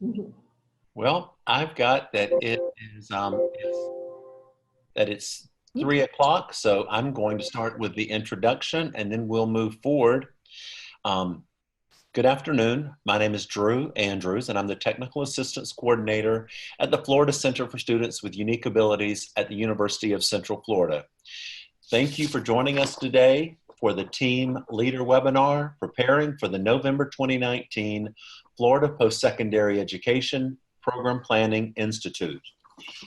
Mhm. Well, I've got that it's 3 o'clock, so I'm going to start with the introduction and then we'll move forward. Um, Good afternoon. My name is Drew Andrews, and I'm the Technical Assistance Coordinator at the Florida Center for Students with Unique Abilities at the University of Central Florida. Thank you for joining us today for the Team Leader webinar, preparing for the November 2019 Florida Postsecondary Education Program Planning Institute.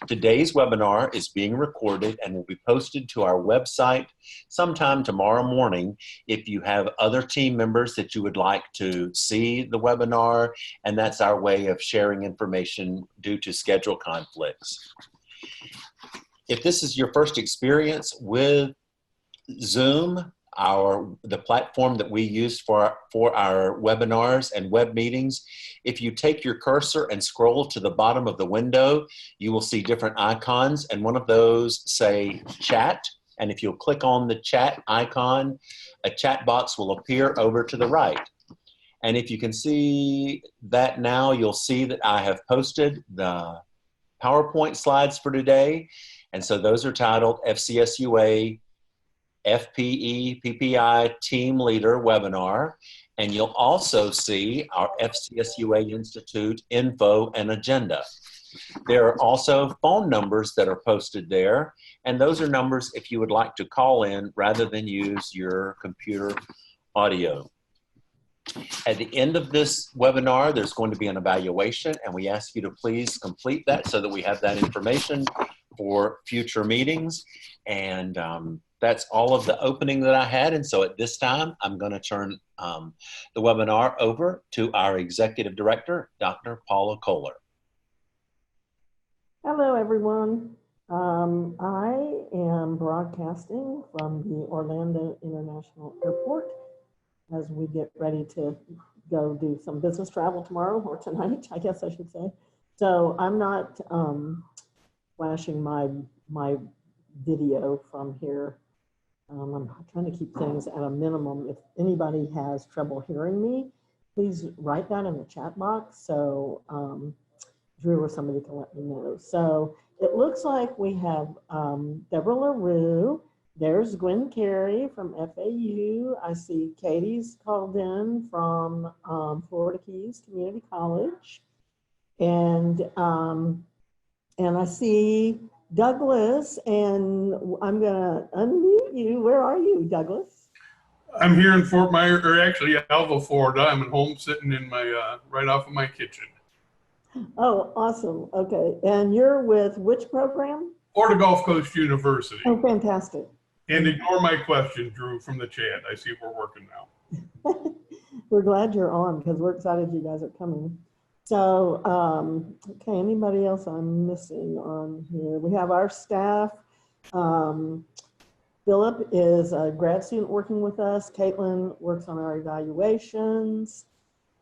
Today's webinar is being recorded and will be posted to our website sometime tomorrow morning if you have other team members that you would like to see the webinar, and that's our way of sharing information due to schedule conflicts. If this is your first experience with Zoom, the platform that we use for our webinars and web meetings, if you take your cursor and scroll to the bottom of the window, you will see different icons, and one of those say chat. And if you'll click on the chat icon, a chat box will appear over to the right. And if you can see that now, you'll see that I have posted the PowerPoint slides for today. And so those are titled FCSUA FPEPPI Team Leader webinar, and you'll also see our FCSUA Institute info and agenda. There are also phone numbers that are posted there, and those are numbers if you would like to call in rather than use your computer audio. At the end of this webinar, there's going to be an evaluation, and we ask you to please complete that so that we have that information for future meetings. And that's all of the opening that I had. And so at this time, I'm going to turn the webinar over to our Executive Director, Dr. Paula Kohler. Hello, everyone. I am broadcasting from the Orlando International Airport as we get ready to go do some business travel tomorrow, or tonight, I guess I should say. So I'm not flashing my video from here. I'm trying to keep things at a minimum. If anybody has trouble hearing me, please write that in the chat box so Drew or somebody can let me know. So it looks like we have Deborah LaRue. There's Gwen Carey from FAU. I see Katie's called in from Florida Keys Community College. And I see Douglas, and I'm gonna unmute you. Where are you, Douglas? I'm here in Fort Myers, or actually Alva, Florida. I'm at home sitting in my, right off of my kitchen. Oh, awesome. Okay. And you're with which program? Florida Gulf Coast University. Oh, fantastic. And ignore my question, Drew, from the chat. I see we're working now. We're glad you're on because we're excited you guys are coming. So, okay, anybody else I'm missing on here? We have our staff. Philip is a grad student working with us. Caitlin works on our evaluations.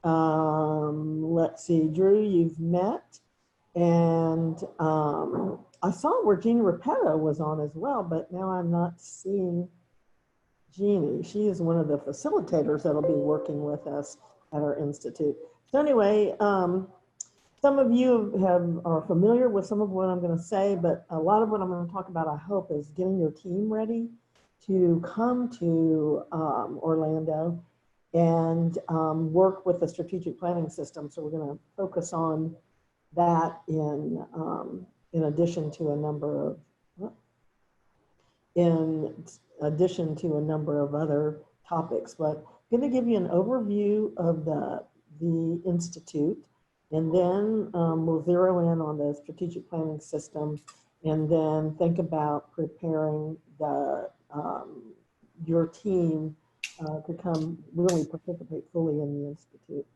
Let's see, Drew, you've met. And I saw where Jeannie Repetto was on as well, but now I'm not seeing Jeannie. She is one of the facilitators that'll be working with us at our institute. So anyway, some of you are familiar with some of what I'm going to say, but a lot of what I'm going to talk about, I hope, is getting your team ready to come to Orlando and work with the strategic planning system. So we're going to focus on that in addition to a number of other topics. But I'm going to give you an overview of the institute, and then we'll zero in on the strategic planning system, and then think about preparing your team to come really participate fully in the institute.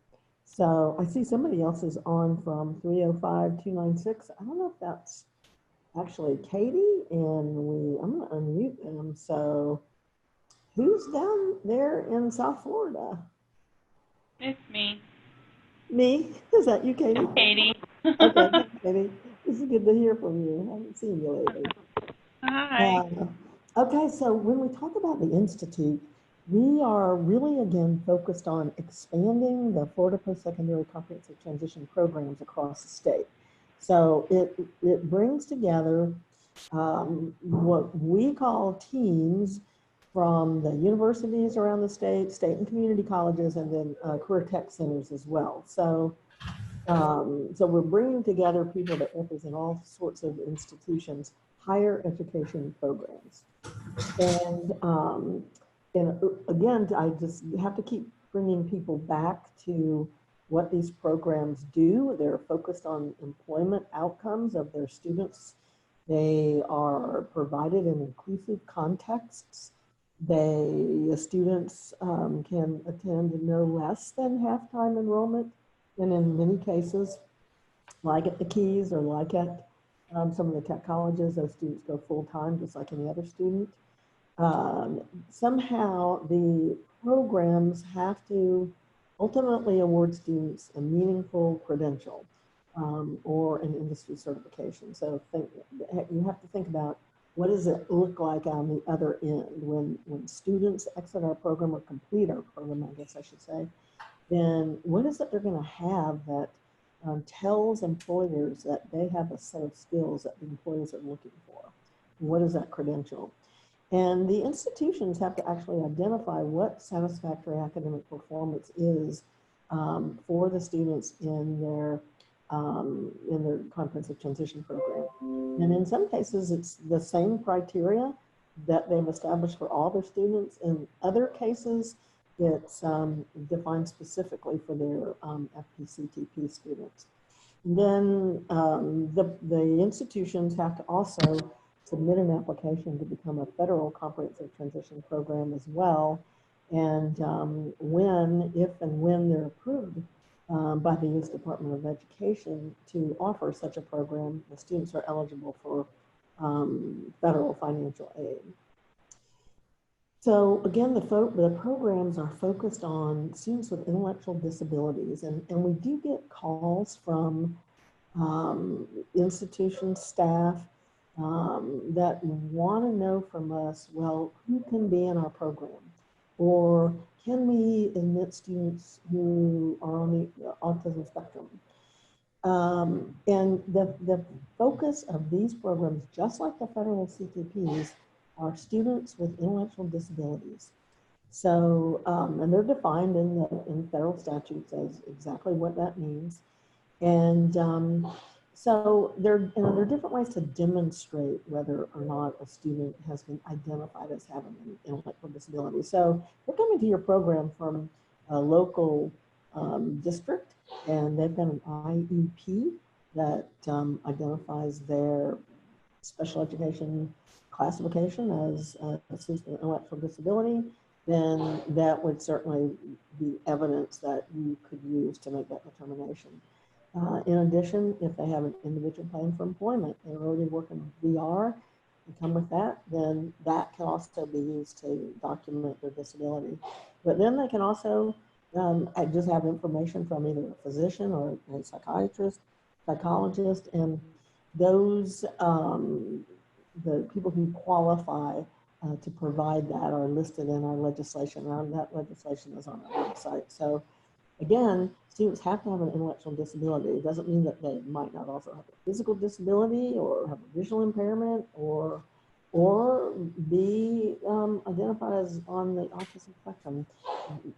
So I see somebody else is on from 305-296. I don't know if that's actually Katie, and I'm going to unmute them. So who's down there in South Florida? It's me. Me? Is that you, Katie? It's Katie. Okay, thanks, Katie. This is good to hear from you. I haven't seen you lately. Hi. Okay, so when we talk about the Institute, we are really, again, focused on expanding the Florida Postsecondary Comprehensive Transition programs across the state. So it brings together what we call teams from the universities around the state, state and community colleges, and then career tech centers as well. So we're bringing together people that represent all sorts of institutions, higher education programs. And again, I just have to keep bringing people back to what these programs do. They're focused on employment outcomes of their students. They are provided in inclusive contexts. The students can attend no less than half-time enrollment, and in many cases, like at the Keys or like at some of the tech colleges, those students go full-time just like any other student. Somehow the programs have to ultimately award students a meaningful credential or an industry certification. So you have to think about, what does it look like on the other end when students exit our program or complete our program, I guess I should say, then what is it they're going to have that tells employers that they have a set of skills that the employers are looking for? What is that credential? And the institutions have to actually identify what satisfactory academic performance is for the students in their comprehensive transition program. And in some cases, it's the same criteria that they've established for all their students. In other cases, it's defined specifically for their FPCTP students. And then the institutions have to also submit an application to become a federal comprehensive transition program as well. And if and when they're approved by the U.S. Department of Education to offer such a program, the students are eligible for federal financial aid. So again, the programs are focused on students with intellectual disabilities, and we do get calls from institution staff that want to know from us, well, who can be in our program? Or can we admit students who are on the autism spectrum? And the focus of these programs, just like the federal CTPs, are students with intellectual disabilities. So, and they're defined in federal statutes as exactly what that means. And so there are different ways to demonstrate whether or not a student has been identified as having an intellectual disability. So they're coming to your program from a local district, and they've got an IEP that identifies their special education classification as an intellectual disability. Then that would certainly be evidence that you could use to make that determination. In addition, if they have an individual plan for employment, they're already working VR, and come with that, then that can also be used to document their disability. But then they can also just have information from either a physician or a psychiatrist, psychologist, and those, the people who qualify to provide that are listed in our legislation, and that legislation is on our website. So again, students have to have an intellectual disability. It doesn't mean that they might not also have a physical disability or have a visual impairment or be identified as on the autism spectrum.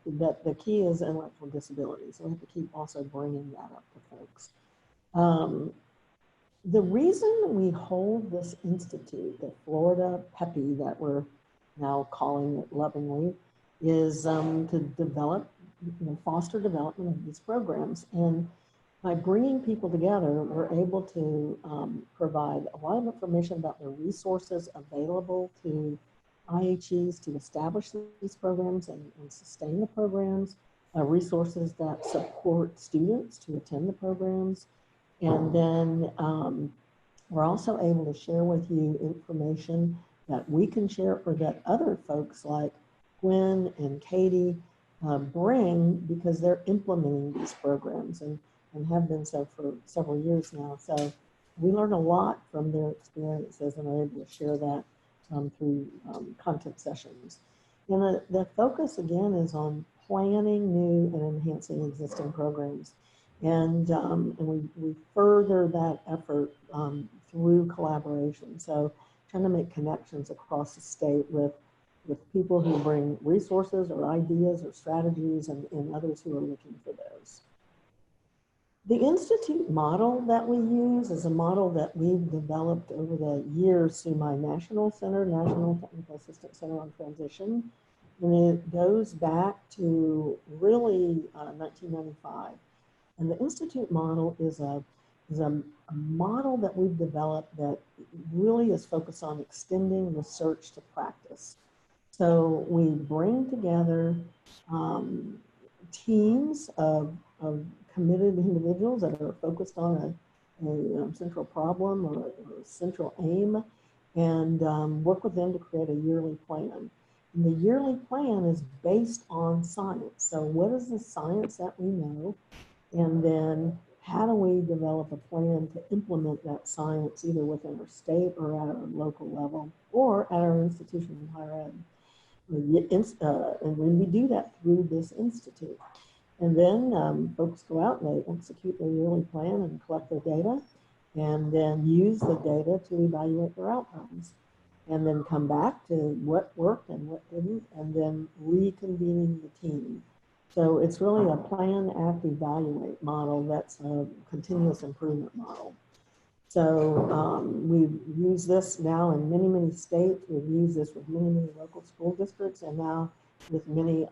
That the key is intellectual disability. So we have to keep also bringing that up to folks. The reason we hold this institute, the Florida PEPI that we're now calling it lovingly, is to develop, foster development of these programs. And by bringing people together, we're able to provide a lot of information about the resources available to IHEs to establish these programs and sustain the programs, resources that support students to attend the programs. And then we're also able to share with you information that we can share or that other folks like Gwen and Katie bring, because they're implementing these programs and have been so for several years now. So we learn a lot from their experiences and are able to share that through content sessions. And the focus again is on planning new and enhancing existing programs. And we further that effort through collaboration. So trying to make connections across the state with people who bring resources or ideas or strategies and others who are looking for those. The Institute model that we use is a model that we've developed over the years through my National Center, National Technical Assistance Center on Transition. And it goes back to really 1995. And the Institute model is a model that we've developed that really is focused on extending research to practice. So we bring together teams of committed individuals that are focused on a central problem or a central aim, and work with them to create a yearly plan. And the yearly plan is based on science. So what is the science that we know? And then how do we develop a plan to implement that science either within our state or at our local level or at our institution in higher ed? And when we do that through this institute. And then folks go out and they execute their yearly plan and collect their data and then use the data to evaluate their outcomes. And then come back to what worked and what didn't, and then reconvening the team. So it's really a plan, act, evaluate model that's a continuous improvement model. So we've used this now in many, many states. We've used this with many, many local school districts and now with many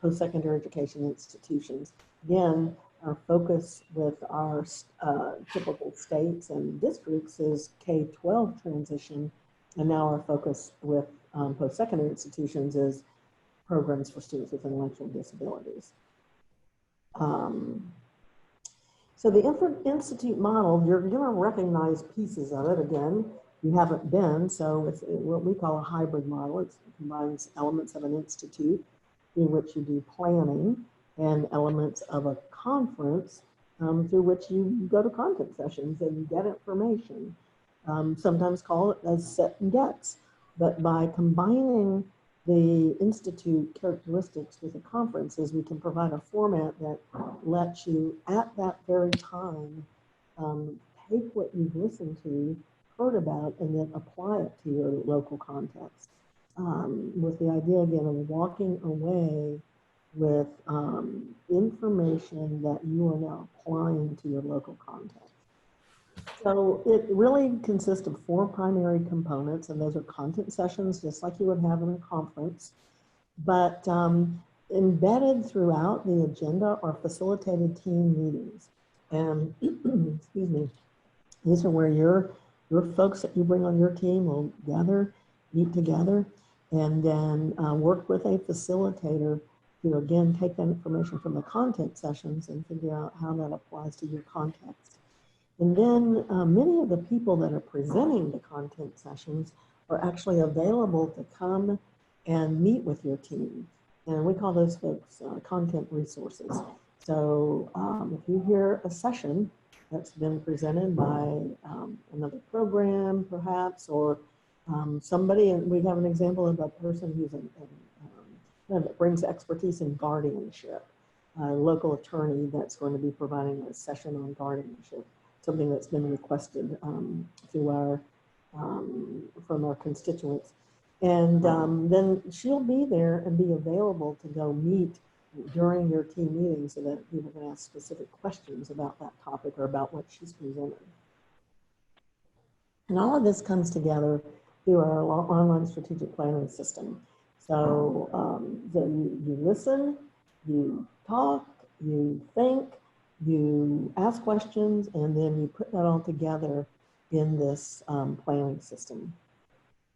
post-secondary education institutions. Again, our focus with our typical states and districts is K-12 transition. And now our focus with post-secondary institutions is programs for students with intellectual disabilities. So the Institute model, you're going to recognize pieces of it. Again, you haven't been, so it's what we call a hybrid model. It combines elements of an institute through which you do planning and elements of a conference through which you go to content sessions and get information. Sometimes call it as set and gets, but by combining the institute characteristics with the conferences, we can provide a format that lets you at that very time take what you've listened to, heard about, and then apply it to your local context. With the idea again of walking away with information that you are now applying to your local context. So it really consists of 4 primary components, and those are content sessions, just like you would have in a conference. But embedded throughout the agenda are facilitated team meetings. And excuse me, these are where your folks that you bring on your team will gather, meet together, and then work with a facilitator to again take that information from the content sessions and figure out how that applies to your context. And then many of the people that are presenting the content sessions are actually available to come and meet with your team. And we call those folks content resources. So if you hear a session that's been presented by another program perhaps, or somebody, and we have an example of a person who's that brings expertise in guardianship, a local attorney that's going to be providing a session on guardianship, something that's been requested through our, from our constituents. And then she'll be there and be available to go meet during your team meeting so that people can ask specific questions about that topic or about what she's presented. And all of this comes together through our online strategic planning system. So you listen, you talk, you think, you ask questions, and then you put that all together in this planning system.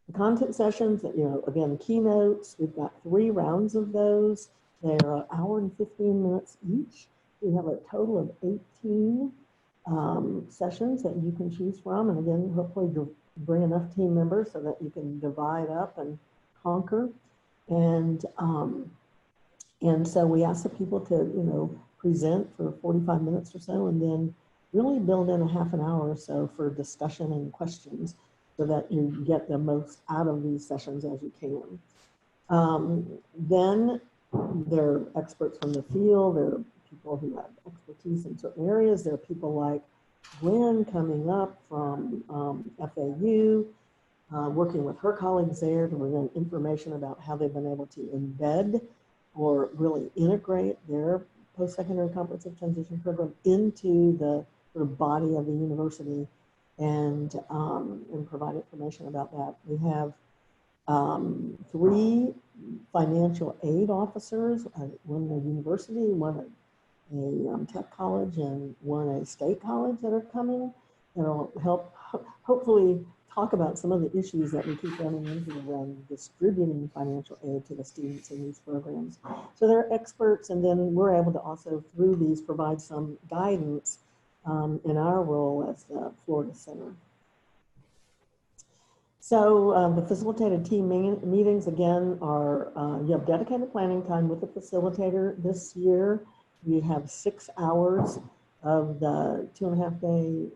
The content sessions, again, keynotes, we've got 3 rounds of those. They're an hour and 15 minutes each. We have a total of 18 sessions that you can choose from. And again, hopefully you'll bring enough team members so that you can divide up and conquer. And so we ask the people to, present for 45 minutes or so, and then really build in a half an hour or so for discussion and questions so that you get the most out of these sessions as you can. Then there are experts from the field. There are people who have expertise in certain areas. There are people like Gwen coming up from FAU, working with her colleagues there to bring in information about how they've been able to embed or really integrate their post-secondary comprehensive transition program into the sort of body of the university and provide information about that. We have 3 financial aid officers, one at a university, one at a tech college, and one at a state college that are coming. That'll help hopefully talk about some of the issues that we keep running into around distributing financial aid to the students in these programs. So they're experts, and then we're able to also, through these, provide some guidance in our role as the Florida Center. So the facilitated team meetings, again, are, you have dedicated planning time with the facilitator. This year, we have 6 hours of the 2.5-day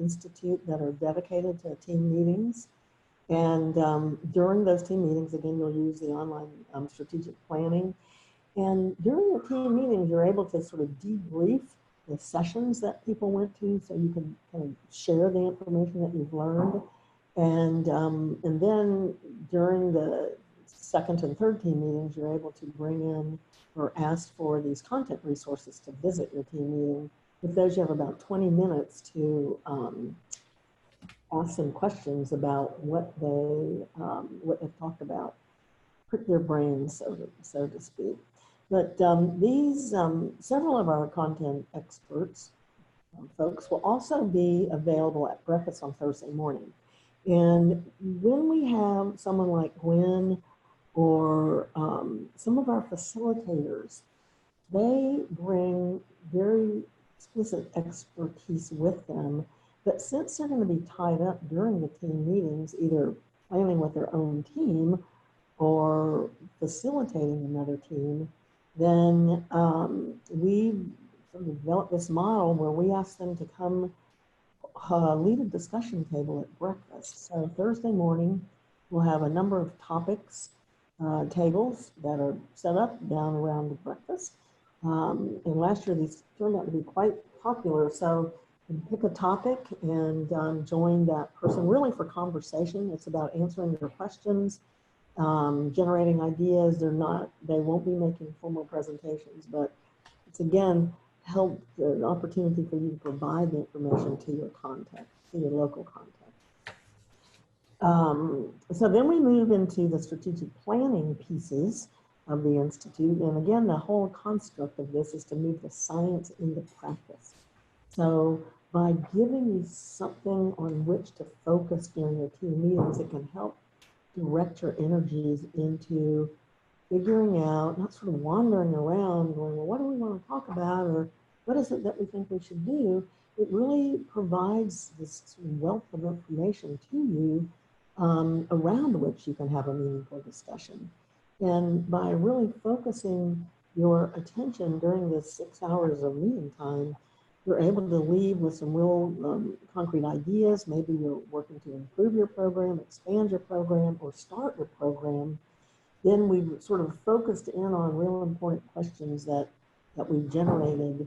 institute that are dedicated to team meetings. And during those team meetings, again, you'll use the online strategic planning. And during the team meetings, you're able to sort of debrief the sessions that people went to, so you can kind of share the information that you've learned. And then during the second and third team meetings, you're able to bring in or ask for these content resources to visit your team meeting. With those, you have about 20 minutes to ask some questions about what they've talked about, prick their brains, so to speak. But several of our content experts, folks, will also be available at breakfast on Thursday morning. And when we have someone like Gwen or some of our facilitators, they bring very explicit expertise with them. But since they're going to be tied up during the team meetings, either planning with their own team or facilitating another team, then we sort of developed this model where we ask them to come lead a discussion table at breakfast. So Thursday morning, we'll have a number of topics, tables that are set up down around the breakfast. And last year, these turned out to be quite popular. So you can pick a topic and join that person really for conversation. It's about answering your questions, generating ideas. They won't be making formal presentations, but it's again, an opportunity for you to provide the information to your contact, to your local contact. So then we move into the strategic planning pieces of the Institute. And again, the whole construct of this is to move the science into practice. So by giving you something on which to focus during your team meetings, it can help direct your energies into figuring out, not sort of wandering around going, well, what do we want to talk about? Or what is it that we think we should do? It really provides this sort of wealth of information to you around which you can have a meaningful discussion. And by really focusing your attention during the 6 hours of meeting time, you're able to leave with some real concrete ideas. Maybe you're working to improve your program, expand your program, or start your program. Then we've sort of focused in on real important questions that we've generated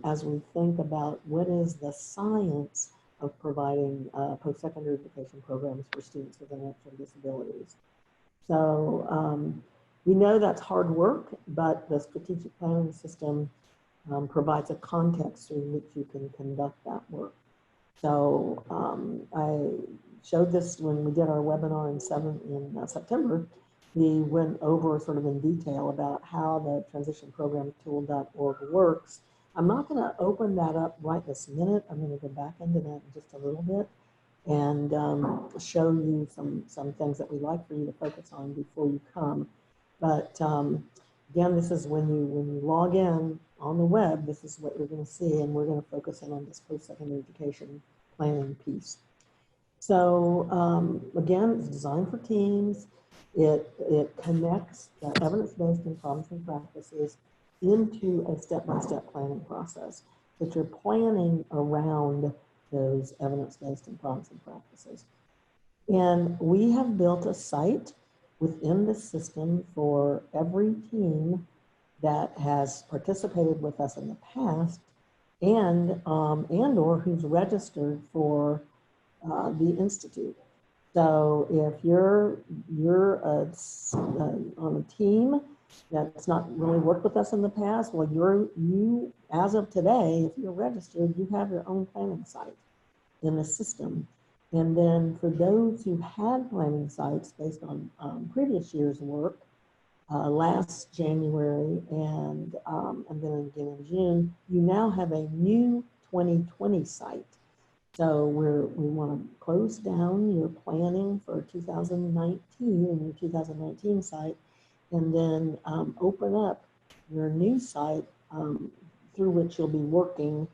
as we think about what is the science of providing post-secondary education programs for students with intellectual disabilities. So we know that's hard work, but the strategic planning system provides a context through which you can conduct that work. So I showed this when we did our webinar in September. We went over sort of in detail about how the transitionprogramtool.org works. I'm not going to open that up right this minute. I'm going to go back into that in just a little bit and show you some things that we like for you to focus on before you come. But again, this is when you log in on the web, this is what you're going to see, and we're going to focus in on this post-secondary education planning piece. So again, it's designed for teams. It connects the evidence-based and promising practices into a step-by-step planning process, that you're planning around those evidence-based and promising practices. And we have built a site within the system for every team that has participated with us in the past and or who's registered for the Institute. So if you're on a team that's not really worked with us in the past, well, you as of today, if you're registered, you have your own planning site in the system. And then for those who had planning sites based on previous year's work, last January and then again in June, you now have a new 2020 site. So we want to close down your planning for 2019 and your 2019 site, and then open up your new site through which you'll be working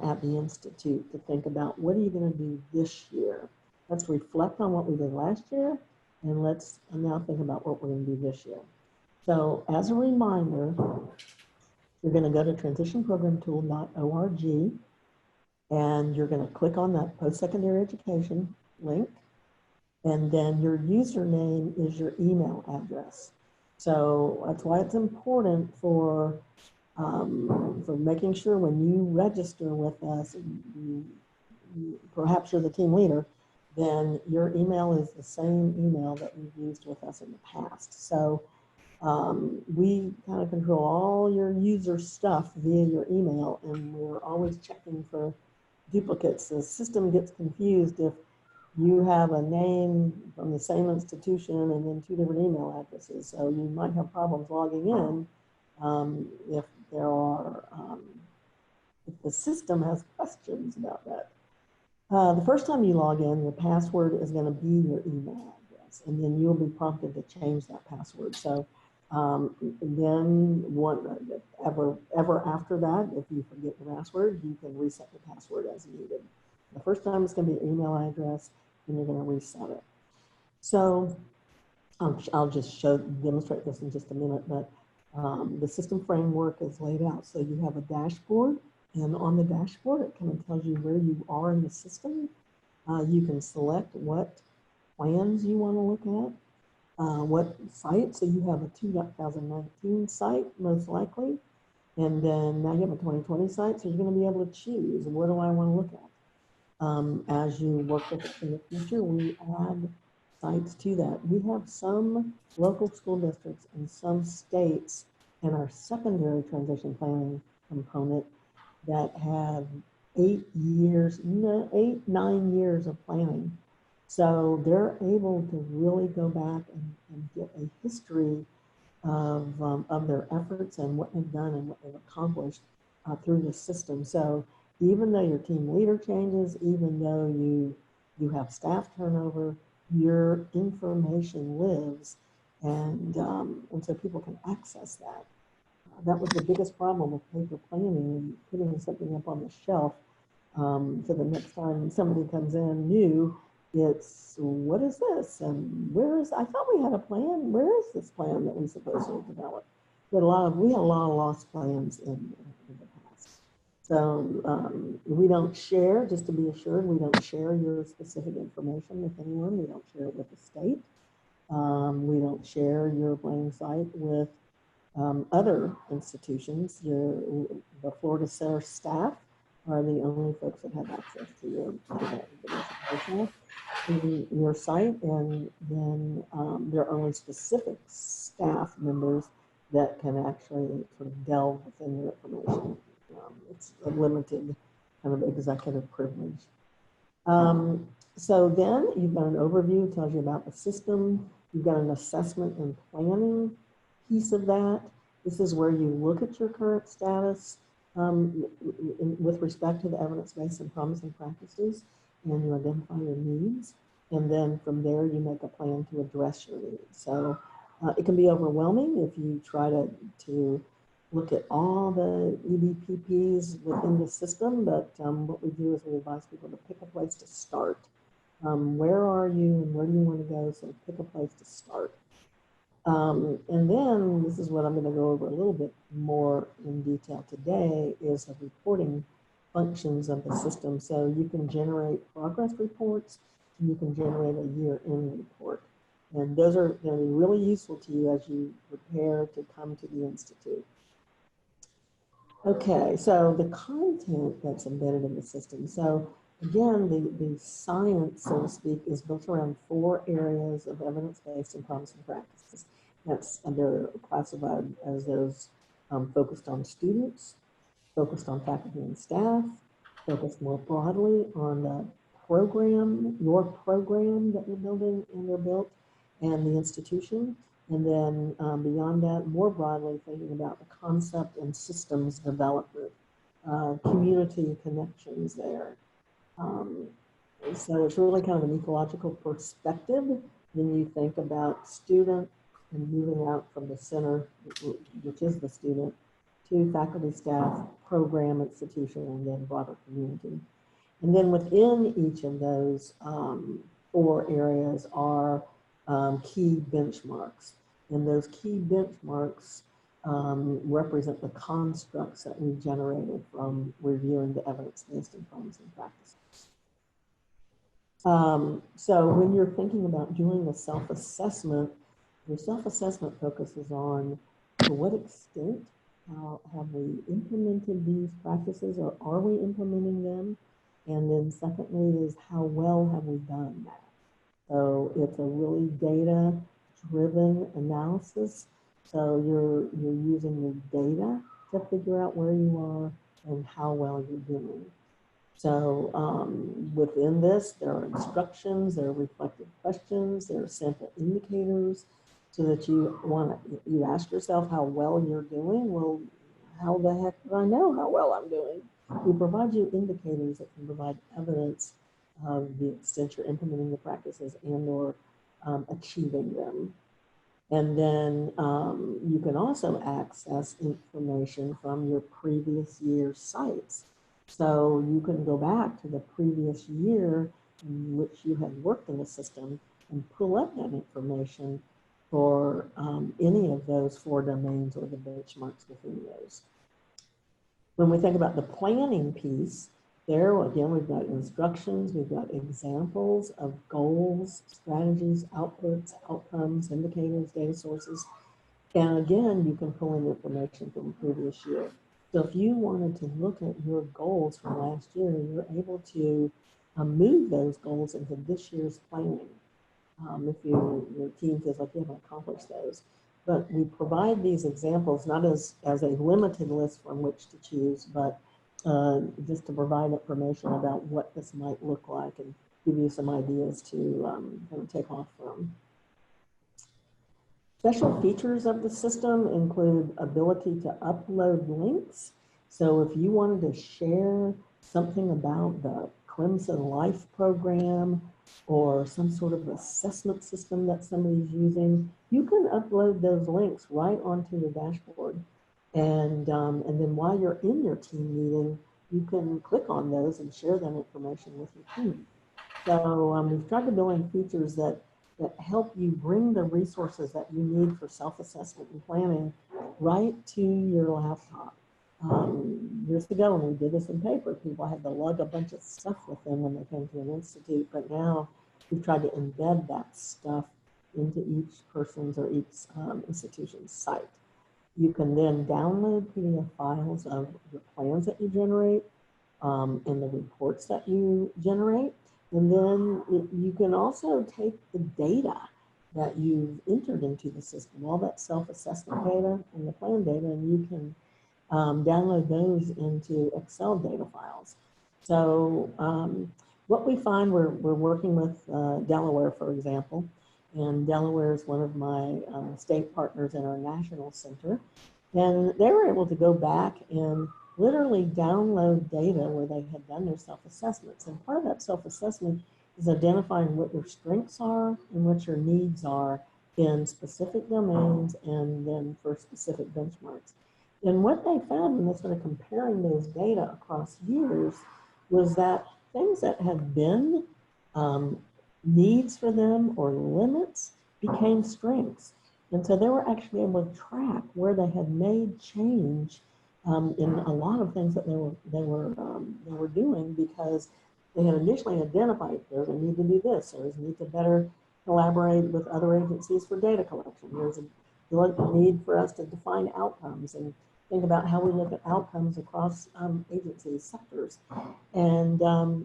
at the Institute to think about what are you going to do this year. Let's reflect on what we did last year, and let's now think about what we're going to do this year. So as a reminder, you're going to go to transitionprogramtool.org, and you're going to click on that post-secondary education link, and then your username is your email address. So that's why it's important for making sure when you register with us, perhaps you're the team leader, then your email is the same email that you've used with us in the past. So we kind of control all your user stuff via your email, and we're always checking for duplicates. The system gets confused if you have a name from the same institution and then two different email addresses. So you might have problems logging in if there are, if the system has questions about that. The first time you log in, your password is going to be your email address, and then you'll be prompted to change that password. So then ever after that, if you forget your password, you can reset the password as needed. The first time it's going to be your email address, and you're going to reset it. So I'll just demonstrate this in just a minute, but the system framework is laid out. So you have a dashboard, and on the dashboard, it kind of tells you where you are in the system. You can select what plans you want to look at. What site, so you have a 2019 site, most likely, and then now you have a 2020 site, so you're going to be able to choose, what do I want to look at? As you work with it in the future, we add sites to that. We have some local school districts and some states in our secondary transition planning component that have 9 years of planning. So they're able to really go back and get a history of their efforts and what they've done and what they've accomplished through the system. So even though your team leader changes, even though you have staff turnover, your information lives, and so people can access that. That was the biggest problem with paper planning, putting something up on the shelf. So the next time somebody comes in new, it's, what is this? And I thought we had a plan. Where is this plan that we're supposed to develop? We had a lot of lost plans in the past. So we don't share, just to be assured, we don't share your specific information with anyone. We don't share it with the state. We don't share your planning site with other institutions. The Florida Center staff are the only folks that have access to your site, and then there are only specific staff members that can actually sort of delve within your information. It's a limited kind of executive privilege. So then you've got an overview, tells you about the system. You've got an assessment and planning piece of that. This is where you look at your current status with respect to the evidence-based and promising practices, and you identify your needs. And then from there, you make a plan to address your needs. So it can be overwhelming if you try to look at all the EBPPs within the system, but what we do is we advise people to pick a place to start. Where are you and where do you want to go? So pick a place to start. And then this is what I'm going to go over a little bit more in detail today, is the reporting functions of the system. So you can generate progress reports, and you can generate a year-end report. And those are going to be really useful to you as you prepare to come to the Institute. Okay, so the content that's embedded in the system. So again, the science, so to speak, is built around 4 areas of evidence-based and promising practices. They're classified as those focused on students, focused on faculty and staff, focused more broadly on the program, your program that you're building and they're built, and the institution. And then beyond that, more broadly, thinking about the concept and systems development, community connections there. So it's really kind of an ecological perspective when you think about student and moving out from the center, which is the student, to faculty, staff, program, institution, and then broader community. And then within each of those 4 areas are key benchmarks. And those key benchmarks represent the constructs that we generated from reviewing the evidence-based and promising practices. So when you're thinking about doing a self-assessment, your self-assessment focuses on to what extent have we implemented these practices, or are we implementing them? And then secondly is how well have we done that? So it's a really data-driven analysis. So you're using your data to figure out where you are and how well you're doing. So within this, there are instructions, there are reflective questions, there are sample indicators, so that you ask yourself how well you're doing. Well, how the heck do I know how well I'm doing? We provide you indicators that can provide evidence of the extent you're implementing the practices and or achieving them. And then you can also access information from your previous year's sites. So you can go back to the previous year in which you had worked in the system and pull up that information for any of those 4 domains or the benchmarks within those. When we think about the planning piece, there again, we've got instructions, we've got examples of goals, strategies, outputs, outcomes, indicators, data sources. And again, you can pull in information from the previous year. So if you wanted to look at your goals from last year, you're able to move those goals into this year's planning. If your team feels like you haven't accomplished those. But we provide these examples not as a limited list from which to choose, but just to provide information about what this might look like and give you some ideas to kind of take off from. Special features of the system include ability to upload links. So if you wanted to share something about the Clemson Life program or some sort of assessment system that somebody's using, you can upload those links right onto your dashboard. And then while you're in your team meeting, you can click on those and share that information with your team. So we've tried to build in features that help you bring the resources that you need for self-assessment and planning right to your laptop. Years ago when we did this in paper, people had to lug a bunch of stuff with them when they came to an institute, but now we've tried to embed that stuff into each person's or each institution's site. You can then download PDF files of the plans that you generate and the reports that you generate. And then you can also take the data that you've entered into the system, all that self-assessment data and the plan data, and you can download those into Excel data files. So what we find, we're working with Delaware, for example, and Delaware is one of my state partners in our national center. And they were able to go back and literally download data where they had done their self-assessments. And part of that self-assessment is identifying what your strengths are and what your needs are in specific domains and then for specific benchmarks. And what they found when they started comparing those data across years was that things that had been needs for them or limits became strengths. And so they were actually able to track where they had made change in a lot of things that they were doing, because they had initially identified there's a need to do this, there's a need to better collaborate with other agencies for data collection. There's a need for us to define outcomes and think about how we look at outcomes across agencies, sectors. And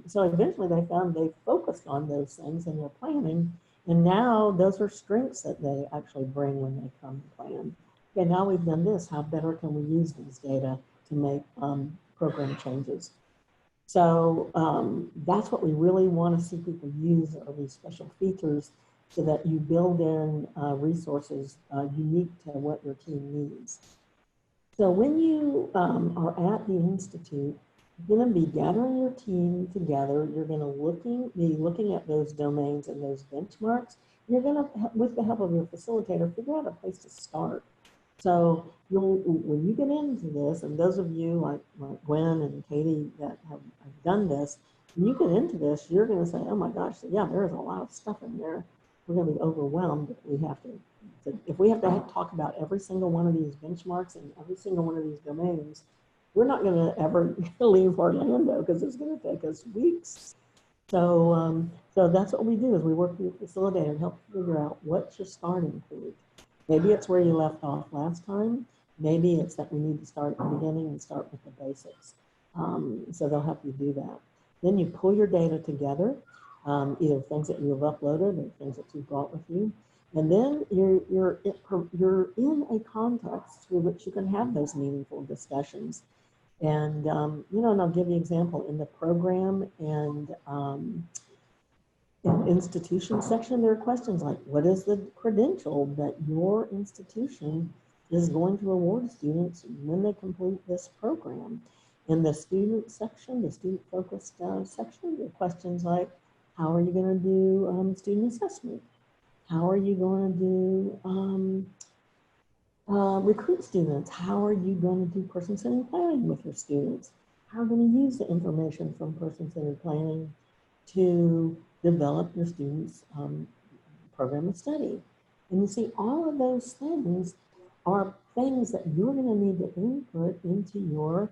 so eventually they found they focused on those things in their planning. And now those are strengths that they actually bring when they come to plan. Okay, now we've done this, how better can we use these data to make program changes? So that's what we really want to see people use, are these special features so that you build in resources unique to what your team needs. So when you are at the Institute, you're going to be gathering your team together. You're going to be looking at those domains and those benchmarks. You're going to, with the help of your facilitator, figure out a place to start. So when you get into this, and those of you like Gwen and Katie that have done this, when you get into this, you're going to say, oh my gosh, yeah, there's a lot of stuff in there. We're going to be overwhelmed if we have to talk about every single one of these benchmarks and every single one of these domains. We're not going to ever leave Orlando because it's going to take us weeks. So, so that's what we do, is we work with your facilitator and help figure out what's your starting point. Maybe it's where you left off last time. Maybe it's that we need to start at the beginning and start with the basics. So they'll help you do that. Then you pull your data together, either things that you've uploaded or things that you've brought with you. And then you're in a context through which you can have those meaningful discussions. And, you know, and I'll give you an example in the program and in institution section, there are questions like, what is the credential that your institution is going to award students when they complete this program? In the student section, the student focused section, there are questions like, how are you going to do student assessment? How are you going to do recruit students? How are you going to do person-centered planning with your students? How are you going to use the information from person-centered planning to develop your students' program of study? And you see, all of those things are things that you're going to need to input into your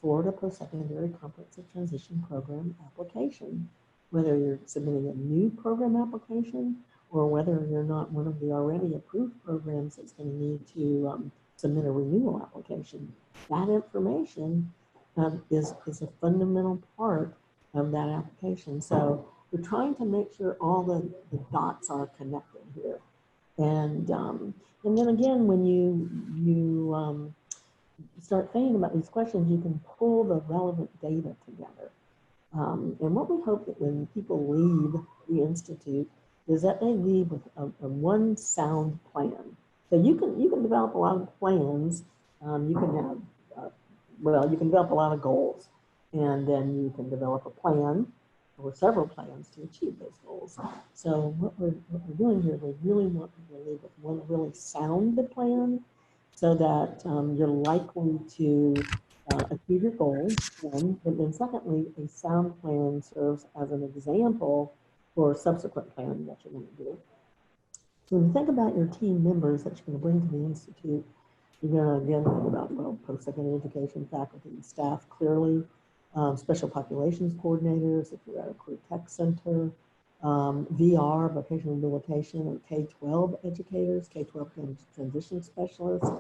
Florida Postsecondary Comprehensive Transition Program application, whether you're submitting a new program application or whether you're not one of the already approved programs that's going to need to submit a renewal application. That information is a fundamental part of that application. So we're trying to make sure all the dots are connected here. And then again, when you start thinking about these questions, you can pull the relevant data together. And what we hope that when people leave the Institute is that they leave with a one sound plan. So you can develop a lot of plans. You can have, you can develop a lot of goals, and then you can develop a plan or several plans to achieve those goals. So what we're doing here, we really want people to leave with one really sound plan so that you're likely to achieve your goals. And then secondly, a sound plan serves as an example for subsequent planning that you're going to do. So when you think about your team members that you're going to bring to the Institute, you're going to again think about, well, post-secondary education, faculty, and staff, clearly, special populations coordinators, if you're at a career tech center, VR, vocational rehabilitation, or K-12 educators, K-12 transition specialists,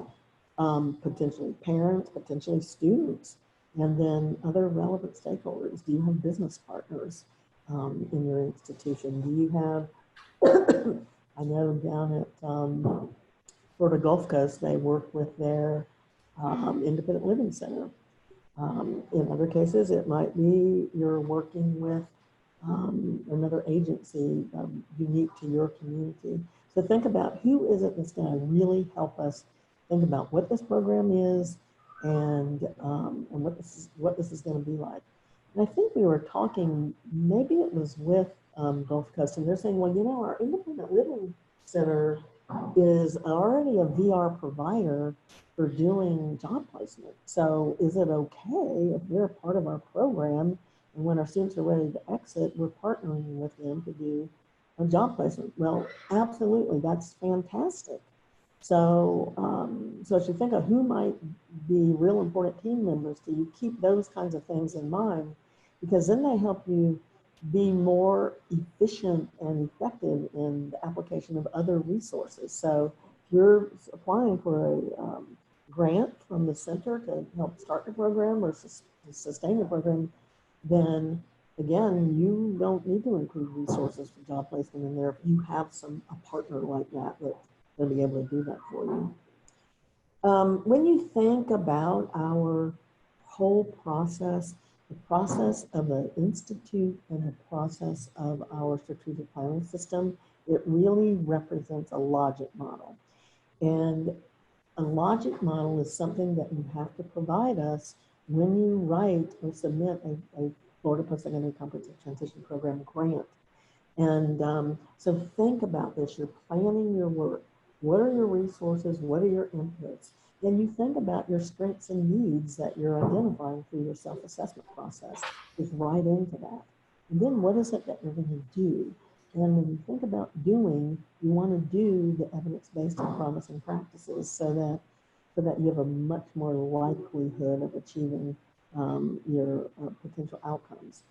potentially parents, potentially students, and then other relevant stakeholders. Do you have business partners in your institution? Do you have, I know down at Florida Gulf Coast, they work with their independent living center. In other cases, it might be you're working with another agency unique to your community. So think about who is it that's going to really help us think about what this program is and what this is going to be like. And I think we were talking, maybe it was with Gulf Coast, and they're saying, well, you know, our independent living center is already a VR provider for doing job placement. So is it okay if they're a part of our program and when our students are ready to exit, we're partnering with them to do a job placement? Well, absolutely, that's fantastic. So, so as you think of who might be real important team members to you, keep those kinds of things in mind, because then they help you be more efficient and effective in the application of other resources. So if you're applying for a grant from the center to help start the program or sustain the program, then again, you don't need to include resources for job placement in there if you have a partner like that that's going to be able to do that for you. When you think about our whole process, the process of an institute and the process of our strategic planning system, it really represents a logic model. And a logic model is something that you have to provide us when you write or submit a Florida Postsecondary Comprehensive Transition Program grant. And so think about this, you're planning your work. What are your resources? What are your inputs? Then you think about your strengths and needs that you're identifying through your self-assessment process. Is right into that. And then what is it that you're going to do? And when you think about doing, you want to do the evidence-based and promising practices so that you have a much more likelihood of achieving your potential outcomes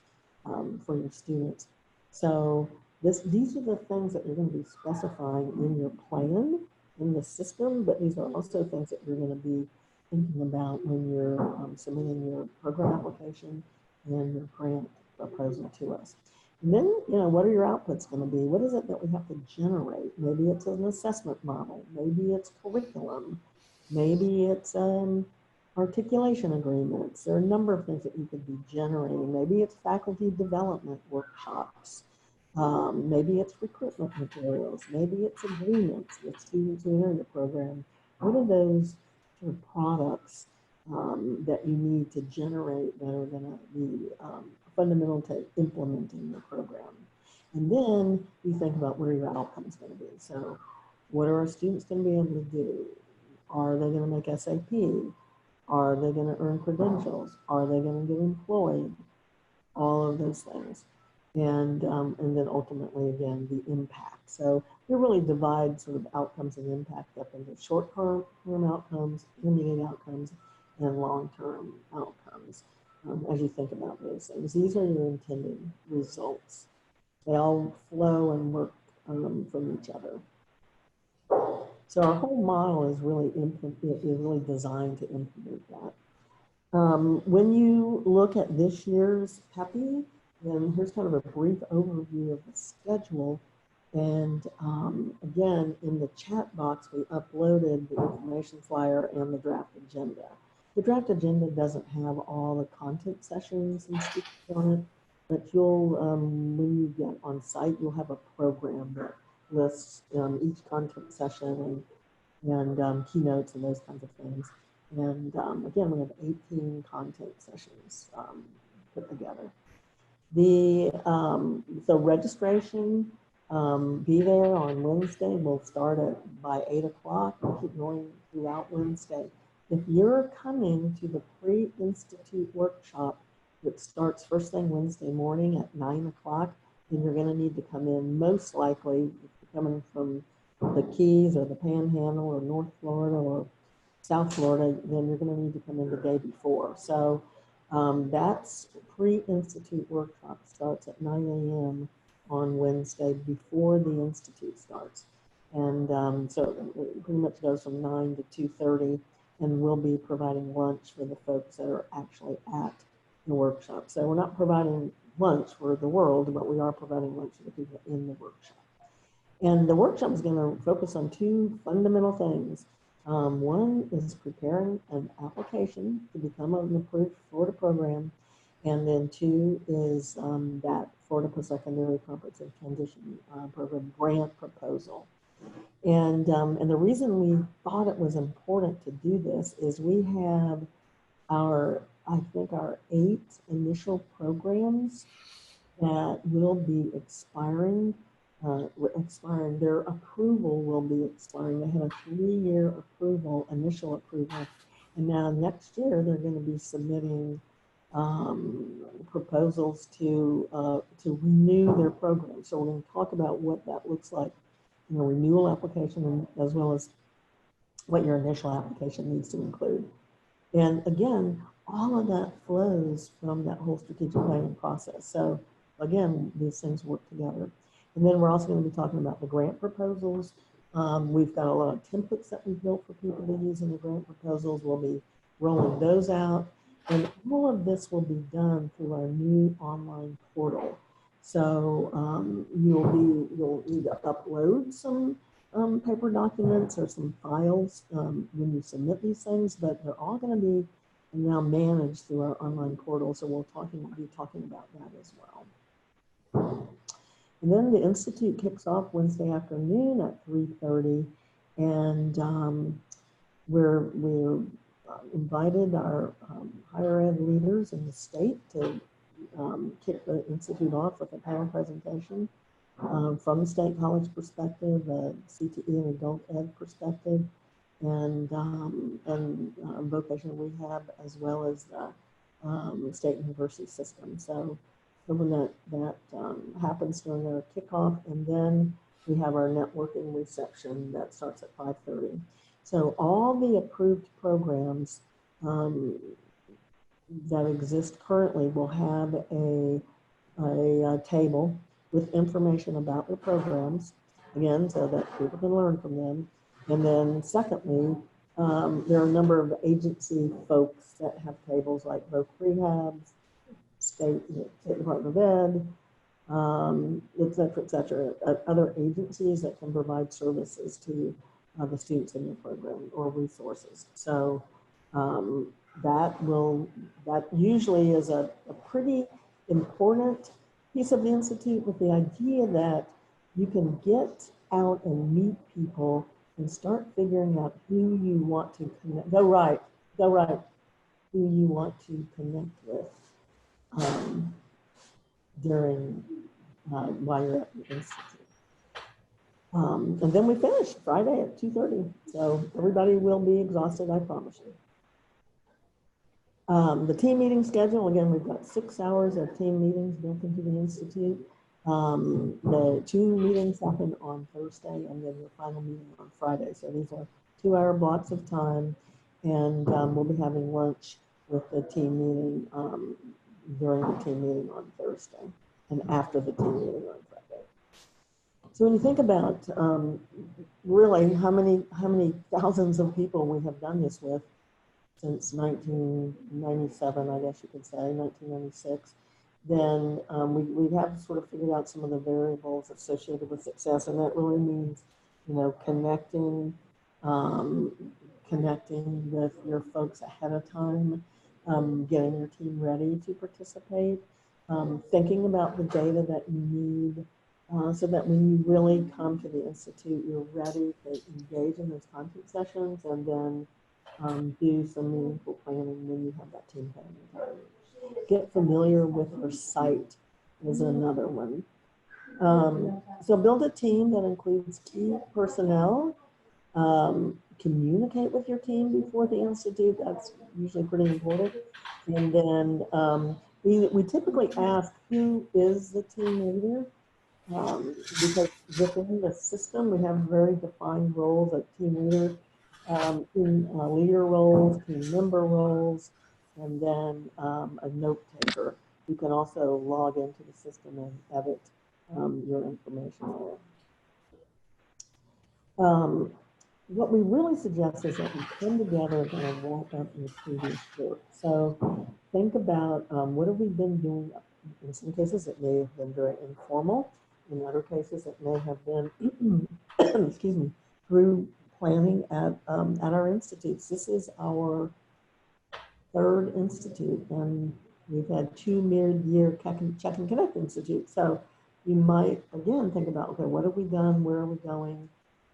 for your students. So these are the things that you're going to be specifying in your plan, in the system, but these are also things that you're going to be thinking about when you're submitting your program application and your grant proposal to us. And then, what are your outputs going to be? What is it that we have to generate? Maybe it's an assessment model. Maybe it's curriculum. Maybe it's articulation agreements. There are a number of things that you could be generating. Maybe it's faculty development workshops. Maybe it's recruitment materials. Maybe it's agreements with students who enter the program. What are those sort of products that you need to generate that are going to be fundamental to implementing the program? And then you think about what are your outcomes going to be. So what are our students going to be able to do? Are they going to make SAP? Are they going to earn credentials? Are they going to get employed? All of those things. And then ultimately, again, the impact. So we really divide sort of outcomes and impact up into short-term outcomes, intermediate outcomes, and long-term outcomes as you think about those things. These are your intended results. They all flow and work from each other. So our whole model is really designed to implement that. When you look at this year's PEPI, then here's kind of a brief overview of the schedule. And again, in the chat box, we uploaded the information flyer and the draft agenda. The draft agenda doesn't have all the content sessions and speakers on it, but you'll, when you get on site, you'll have a program that lists each content session and keynotes and those kinds of things. And again, we have 18 content sessions put together. So registration, be there on Wednesday. We'll start by 8 o'clock and keep going throughout Wednesday. If you're coming to the pre-institute workshop that starts first thing Wednesday morning at 9 o'clock, then you're going to need to come in most likely, if you're coming from the Keys or the Panhandle or North Florida or South Florida, then you're going to need to come in the day before. So that's pre-institute workshop starts at 9 a.m. on Wednesday before the institute starts. And so it pretty much goes from 9 to 2:30, and we'll be providing lunch for the folks that are actually at the workshop. So we're not providing lunch for the world, but we are providing lunch for the people in the workshop. And the workshop is going to focus on two fundamental things. One is preparing an application to become an approved Florida program. And then two is that Florida Postsecondary Comprehensive Transition Program grant proposal. And the reason we thought it was important to do this is we have I think our 8 initial programs that will be expiring. Their approval will be expiring. They have a 3-year approval, initial approval, and now next year they're going to be submitting proposals to renew their program. So we're going to talk about what that looks like in a renewal application, as well as what your initial application needs to include. And again, all of that flows from that whole strategic planning process. So again, these things work together. And then we're also going to be talking about the grant proposals. We've got a lot of templates that we've built for people to use in the grant proposals. We'll be rolling those out. And all of this will be done through our new online portal. So you'll need to upload some paper documents or some files when you submit these things, but they're all going to be now managed through our online portal. So we'll be talking about that as well. And then the Institute kicks off Wednesday afternoon at 3:30, and we're invited our higher ed leaders in the state to kick the Institute off with a panel presentation from the state college perspective, CTE and adult ed perspective, and vocational rehab, as well as the state university system. So when that happens during our kickoff, and then we have our networking reception that starts at 5:30. So all the approved programs that exist currently will have a table with information about the programs, again, so that people can learn from them. And then secondly, there are a number of agency folks that have tables like Voc Rehabs, State Department of Ed, et cetera, other agencies that can provide services to the students in the program or resources. So that usually is a pretty important piece of the Institute, with the idea that you can get out and meet people and start figuring out who you want to connect, go right, who you want to connect with while you're at the Institute. And then we finish Friday at 2:30. So everybody will be exhausted, I promise you. The team meeting schedule, again, we've got 6 hours of team meetings built into the Institute. The 2 meetings happen on Thursday, and then the final meeting on Friday. So these are 2-hour blocks of time, and we'll be having lunch with the team meeting during the team meeting on Thursday and after the team meeting on Friday. So when you think about really how many thousands of people we have done this with since 1997, I guess you could say, 1996, then we have sort of figured out some of the variables associated with success, and that really means, you know, connecting with your folks ahead of time, getting your team ready to participate, thinking about the data that you need, so that when you really come to the Institute, you're ready to engage in those content sessions, and then do some meaningful planning when you have that team planning time. Get familiar with your site is another one. So build a team that includes key personnel. Communicate with your team before the Institute. That's usually pretty important. And then we typically ask, who is the team leader? Because within the system, we have very defined roles like team leader, team leader roles, team member roles, and then a note taker who can also log into the system and edit your information there. What we really suggest is that you come together and kind of walk up your previous work. So think about what have we been doing. In some cases, it may have been very informal. In other cases, it may have been, excuse me, through planning at our institutes. This is our 3rd institute, and we've had 2 mid-year Check and Connect institutes. So you might, again, think about, okay, what have we done? Where are we going?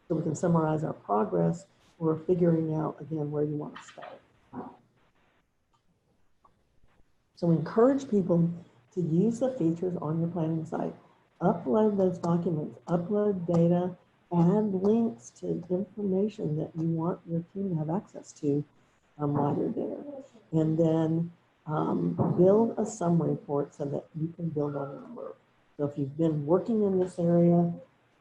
So we can summarize our progress, or figuring out, again, where you want to start. So encourage people to use the features on your planning site. Upload those documents, upload data, add links to information that you want your team to have access to while you're there. And then build a summary report so that you can build on your work. So if you've been working in this area,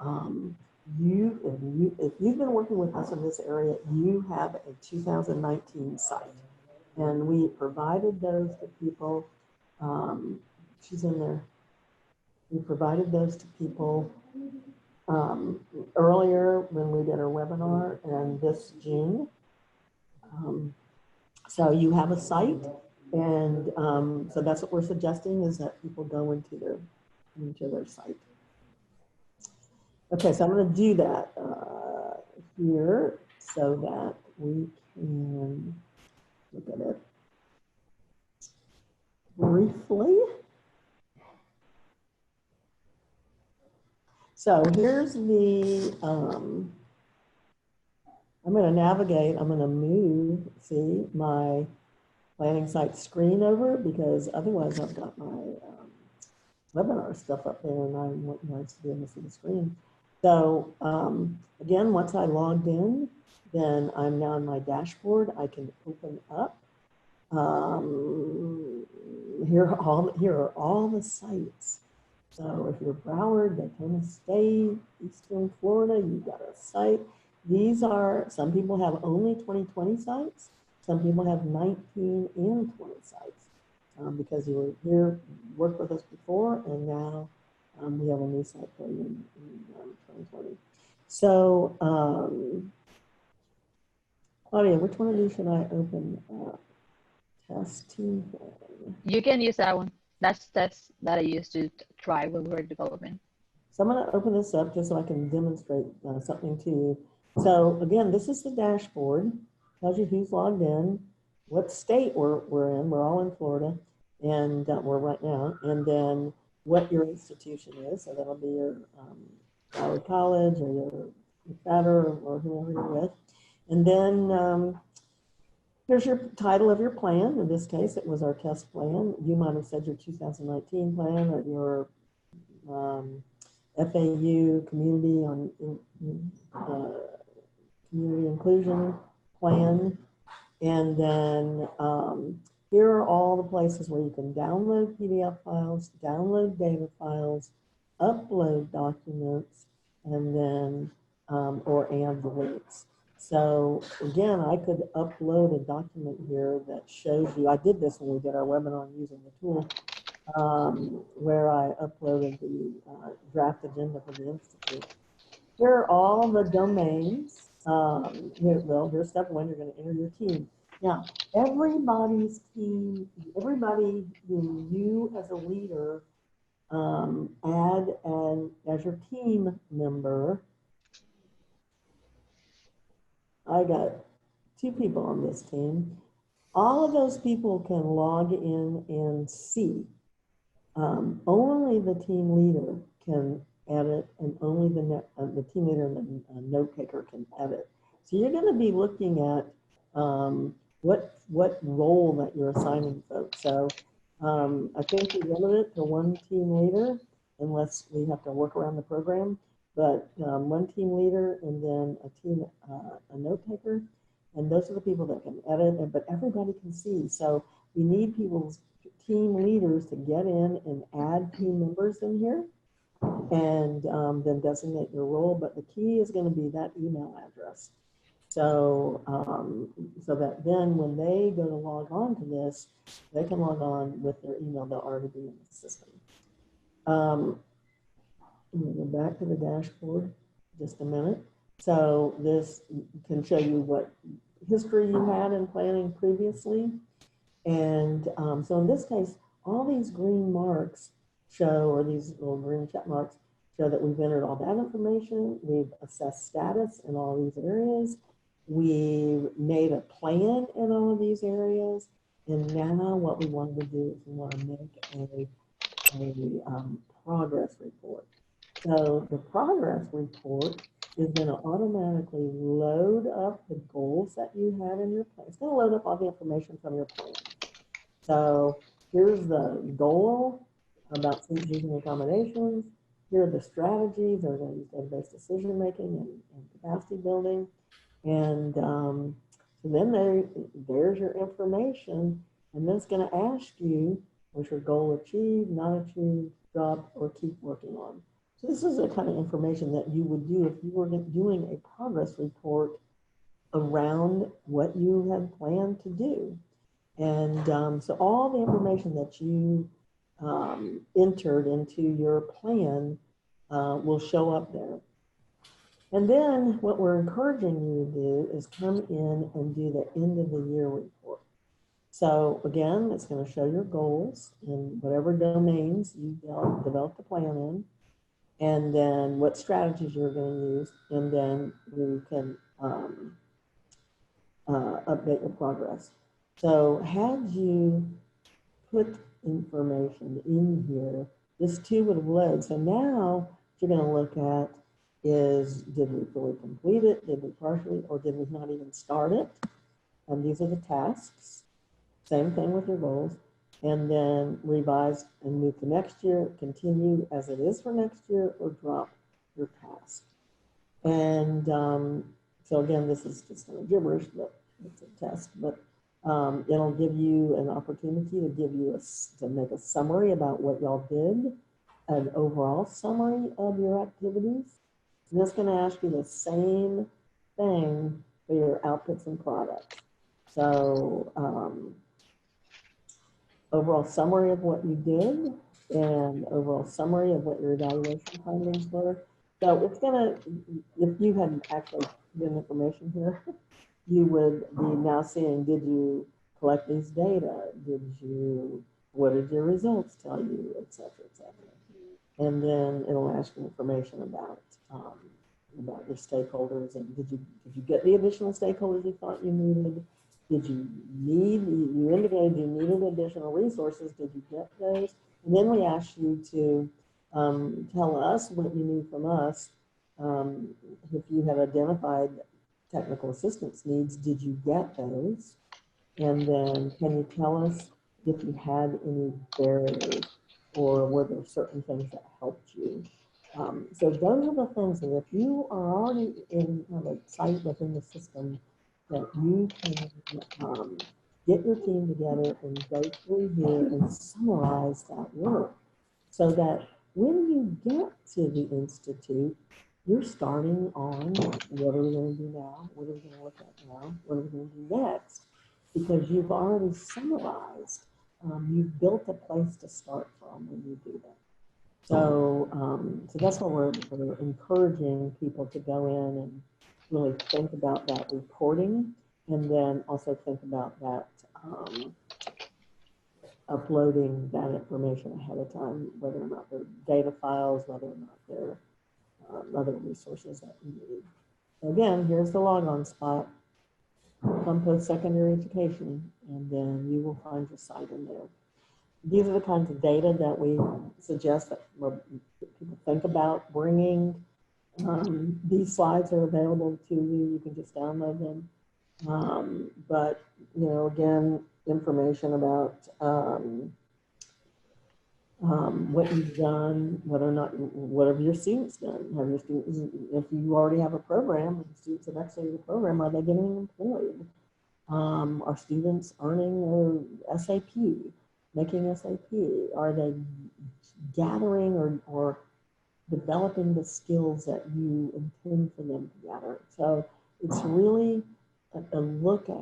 if you've been working with us in this area, you have a 2019 site. And we provided those to people. She's in there. We provided those to people earlier when we did our webinar and this June. So you have a site, and so that's what we're suggesting is that people go into their site. Okay, so I'm going to do that here so that we can look at it briefly. So here's the, I'm going to navigate, I'm going to move, see, my planning site screen over because otherwise I've got my webinar stuff up there and I want you guys to be able to see the screen. So again, once I logged in, then I'm now in my dashboard. I can open up. Here are all the sites. So if you're Broward, Daytona State, Eastern Florida, you've got a site. These are, some people have only 2020 sites. Some people have 19 and 20 sites because you were here, worked with us before, and now we have a new site for you in 2020. So, Claudia, which one of these should I open up? Testing plan. You can use that one. That's that I used to try when we were developing. So I'm going to open this up just so I can demonstrate something to you. So again, this is the dashboard. Tells you who's logged in, what state we're in. We're all in Florida, and we're right now. And then what your institution is. So that'll be your Broward College or your fatter or whoever you're with. And then here's your title of your plan. In this case, it was our test plan. You might have said your 2019 plan or your FAU community on community inclusion plan. And then here are all the places where you can download PDF files, download data files, upload documents, and then or add the links. So again, I could upload a document here that shows you, I did this when we did our webinar using the tool, where I uploaded the draft agenda for the Institute. Here are all the domains. Here's step one, you're going to enter your team. Now, everybody's team, everybody who you as a leader add as your team member. I got 2 people on this team. All of those people can log in and see. Only the team leader can edit, and only the team leader and the note taker can edit. So you're going to be looking at what role that you're assigning folks. So I think we limit it to 1 team leader unless we have to work around the program. But 1 team leader and then a note taker, and those are the people that can edit. But everybody can see. So we need people's team leaders to get in and add team members in here, and then designate your role. But the key is going to be that email address. So so that then when they go to log on to this, they can log on with their email. They'll already be in the system. I'm going to go back to the dashboard just a minute. So this can show you what history you had in planning previously. And so in this case, all these green marks show, or these little green check marks show that we've entered all that information. We've assessed status in all these areas. We've made a plan in all of these areas. And now what we want to do is we want to make a progress report. So the progress report is going to automatically load up the goals that you have in your plan. It's going to load up all the information from your plan. So here's the goal about student using accommodations. Here are the strategies that are going to use database decision making and capacity building. And so then there's your information. And then it's going to ask you, was your goal achieved, not achieved, dropped, or keep working on. So this is the kind of information that you would do if you were doing a progress report around what you had planned to do. And so all the information that you entered into your plan will show up there. And then what we're encouraging you to do is come in and do the end of the year report. So again, it's going to show your goals in whatever domains you developed the plan in, and then what strategies you're going to use, and then you can update your progress. So had you put information in here, this too would have led. So now what you're going to look at is, did we fully complete it? Did we partially, or did we not even start it? And these are the tasks. Same thing with your goals. And then revise and move to next year, continue as it is for next year, or drop your task. And so again, this is just kind of gibberish, but it's a test. But it'll give you an opportunity to give you to make a summary about what y'all did, an overall summary of your activities. And it's going to ask you the same thing for your outputs and products. So overall summary of what you did and overall summary of what your evaluation findings were. So it's going to, if you hadn't actually given information here, you would be now seeing, did you collect these data? What did your results tell you, et cetera, et cetera. And then it'll ask you information about your stakeholders, and did you get the additional stakeholders you thought you needed? You indicated you needed additional resources, did you get those? And then we asked you to tell us what you need from us. If you have identified technical assistance needs, did you get those? And then can you tell us if you had any barriers, or were there certain things that helped you? So those are the things that if you are already in a site within the system, that you can get your team together and go through here and summarize that work, so that when you get to the Institute, you're starting on what are we going to do now? What are we going to look at now? What are we going to do next? Because you've already summarized, you've built a place to start from when you do that. So, so that's what we're encouraging people to go in and really think about that reporting, and then also think about that uploading that information ahead of time, whether or not they're data files, whether or not they're other resources that you need. Again, here's the logon spot from Postsecondary Education, and then you will find your site in there. These are the kinds of data that we suggest that people think about bringing. These slides are available to you. You can just download them. But, you know, again, information about what you've done, whether or not, what have your students done? Have your students, if you already have a program, the students have exited the program, are they getting employed? Are students earning their SAP, making SAP? Are they gathering or developing the skills that you intend for them to gather? So it's really a look at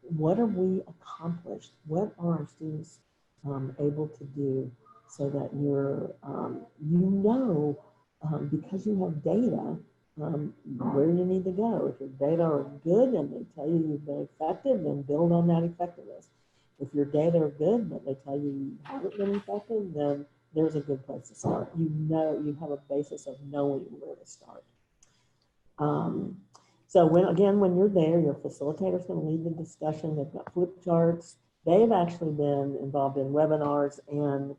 what have we accomplished? What are our students able to do, so that you're, because you have data, where you need to go. If your data are good and they tell you you've been effective, then build on that effectiveness. If your data are good, but they tell you you haven't been effective, then there's a good place to start. You know, you have a basis of knowing where to start. So when you're there, your facilitator is going to lead the discussion. They've got flip charts. They've actually been involved in webinars and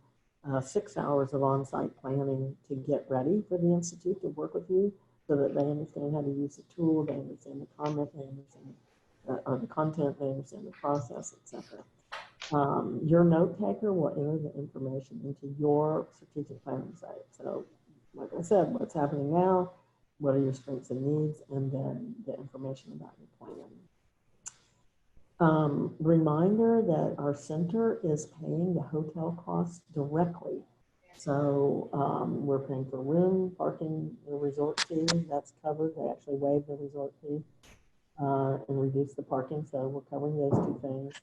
6 hours of on-site planning to get ready for the Institute to work with you, so that they understand how to use the tool, they understand the comment, they understand the content, they understand the process, etc. Your note taker will enter the information into your strategic planning site. So, like I said, what's happening now, what are your strengths and needs, and then the information about your plan. Reminder that our center is paying the hotel costs directly. So we're paying for room, parking, the resort fee, that's covered. They actually waive the resort fee and reduce the parking. So we're covering those two things.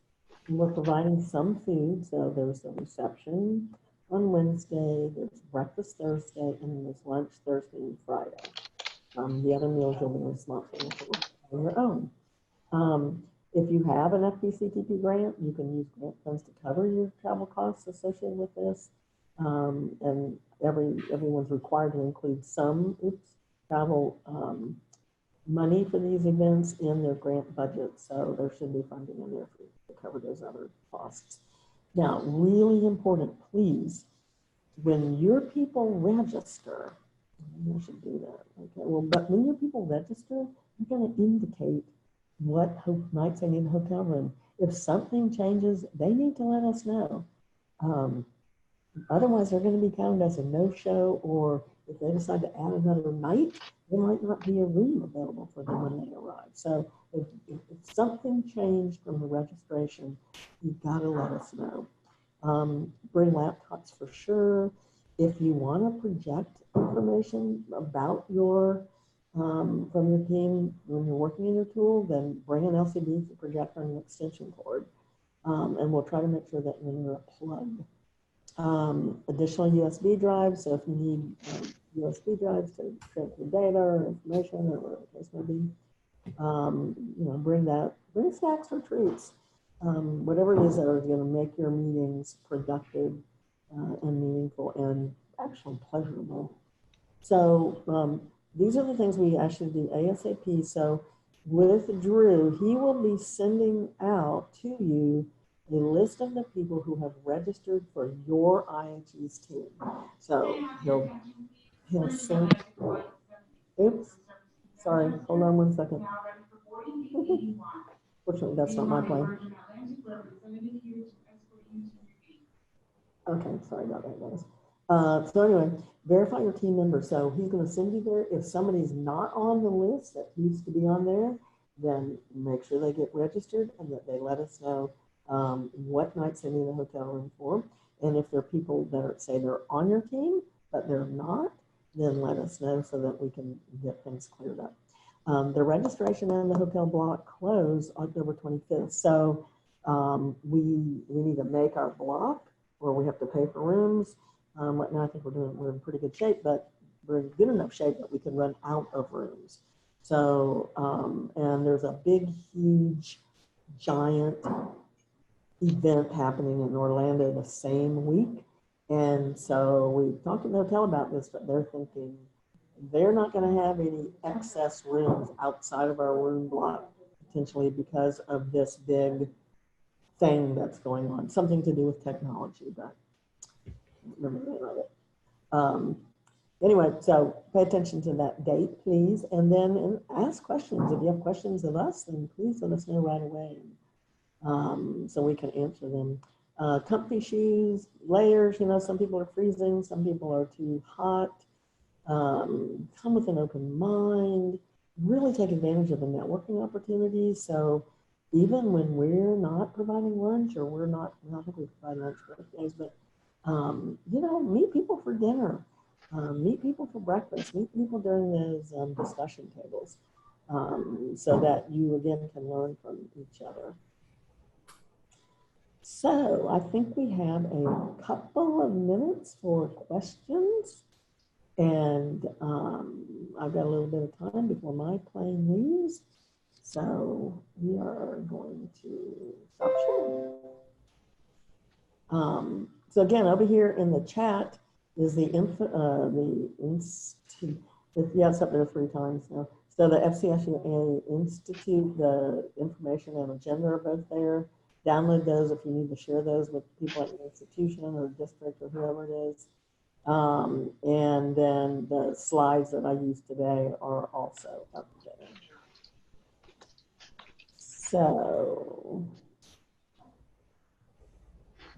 We're providing some food, so there's a reception on Wednesday, there's breakfast Thursday, and then there's lunch Thursday and Friday. The other meals you'll be responsible for your own. If you have an FPCTP grant, you can use grant funds to cover your travel costs associated with this. And everyone's required to include some travel money for these events in their grant budget. So there should be funding in there to cover those other costs. Now, really important, please, when your people register, I should do that. Okay, well, but when your people register, you're going to indicate what nights they need in a hotel room. If something changes, they need to let us know. Otherwise, they're going to be counted as a no-show, or if they decide to add another night, there might not be a room available for them when they arrive. So if something changed from the registration, you've got to let us know. Bring laptops for sure. If you want to project information about your from your team when you're working in your tool, then bring an LCD projector and an extension cord, and we'll try to make sure that when you're plugged. Additional USB drives, so if you need USB drives to transfer data or information or whatever the case may be, you know, bring snacks or treats, whatever it is that is going to make your meetings productive and meaningful and actually pleasurable. So these are the things we actually do ASAP. So with Drew, he will be sending out to you a list of the people who have registered for your IHE's team. So he'll send, oops, sorry, hold on one second. Fortunately, that's not my plan. Okay, sorry about that, guys. So anyway, verify your team member. So he's going to send you there. If somebody's not on the list that needs to be on there, then make sure they get registered and that they let us know what nights they need a hotel room for. And if there are people that are, say they're on your team, but they're not, then let us know so that we can get things cleared up. The registration and the hotel block close October 25th. So we need to make our block where we have to pay for rooms. Right now I think we're in pretty good shape, but we're in good enough shape that we can run out of rooms. So, and there's a big, huge, giant event happening in Orlando the same week. And so we talked to the hotel about this, but they're thinking they're not going to have any excess rooms outside of our room block, potentially because of this big thing that's going on, something to do with technology, but I don't remember the name of it. Anyway, so pay attention to that date, please, and then ask questions. If you have questions of us, then please let us know right away, so we can answer them. Comfy shoes, layers, you know, some people are freezing, some people are too hot. Come with an open mind, really take advantage of the networking opportunities. So even when we're not providing lunch, or we're not, well, I think we provide lunch birthdays, but you know, meet people for dinner, meet people for breakfast, meet people during those discussion tables, so that you again can learn from each other. So I think we have a couple of minutes for questions. And I've got a little bit of time before my plane leaves. So we are going to stop sharing. So again, over here in the chat is the institute. Yeah, it's up there 3 times now. So the FCSUA Institute, the information and agenda are both there. Download those if you need to share those with people at your institution or district or whoever it is. And then the slides that I used today are also up there. So,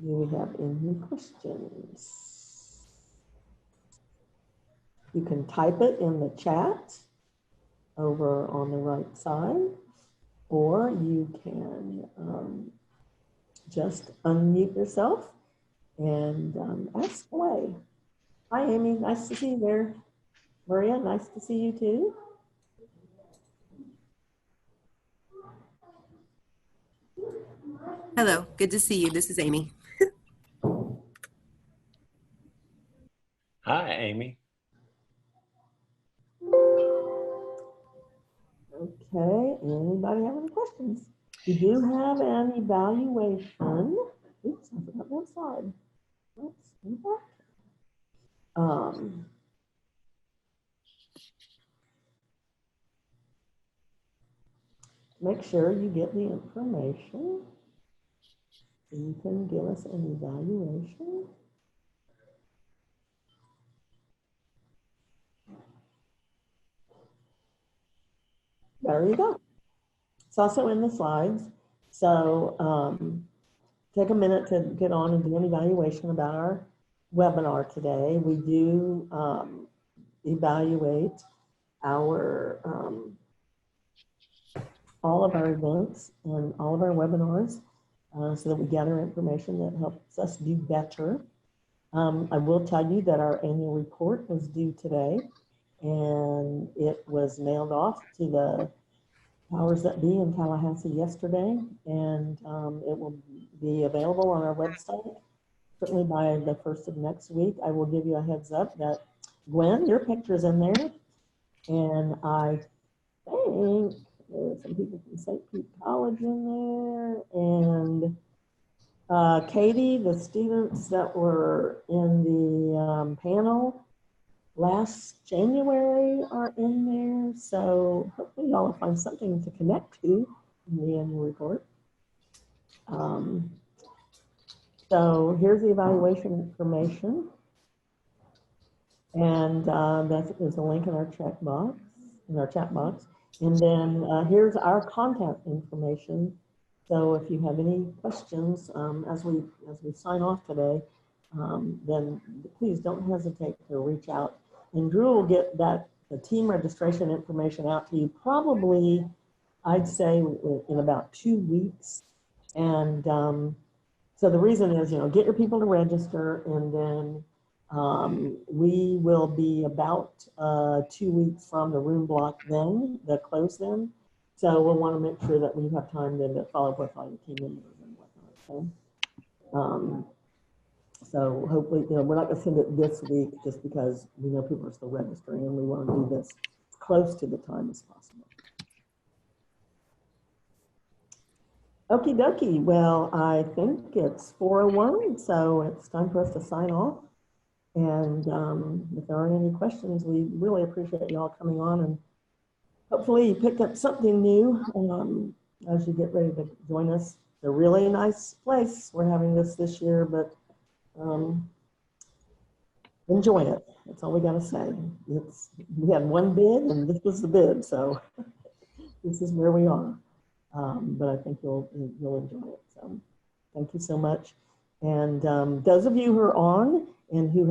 do we have any questions? You can type it in the chat over on the right side, or you can just unmute yourself and ask away. Hi, Amy. Nice to see you there. Maria, nice to see you too. Hello, good to see you. This is Amy. Hi, Amy. Okay, anybody have any questions? We do have an evaluation. Oops, I forgot one slide. Oops, in the back. Make sure you get the information so you can give us an evaluation. There you go. It's also in the slides. So take a minute to get on and do an evaluation about our webinar today. We do evaluate our all of our events and all of our webinars so that we gather information that helps us do better. I will tell you that our annual report was due today, and it was mailed off to the powers that be in Tallahassee yesterday, and it will be available on our website certainly by the first of next week. I will give you a heads up that Gwen, your picture's in there, and I think there's some people from St. Pete College in there, and Katie, the students that were in the panel last January are in there. So hopefully y'all will find something to connect to in the annual report. So here's the evaluation information. And there's a link in our chat box, And then here's our contact information. So if you have any questions as we sign off today, then please don't hesitate to reach out. And Drew will get the team registration information out to you probably, I'd say, in about 2 weeks. And so the reason is, get your people to register, and then we will be about 2 weeks from the room block then, the close then. So we'll want to make sure that we have time then to follow up with all your team members and whatnot. Okay? So hopefully, we're not going to send it this week just because we know people are still registering, and we want to do this close to the time as possible. Okie dokie. Well, I think it's 4:01, so it's time for us to sign off. And if there aren't any questions, we really appreciate you all coming on, and hopefully you picked up something new as you get ready to join us. It's a really nice place. We're having this year, but enjoy it. That's all we got to say. We had one bid, and this was the bid, so this is where we are. But I think you'll enjoy it. So thank you so much. And those of you who are on and who have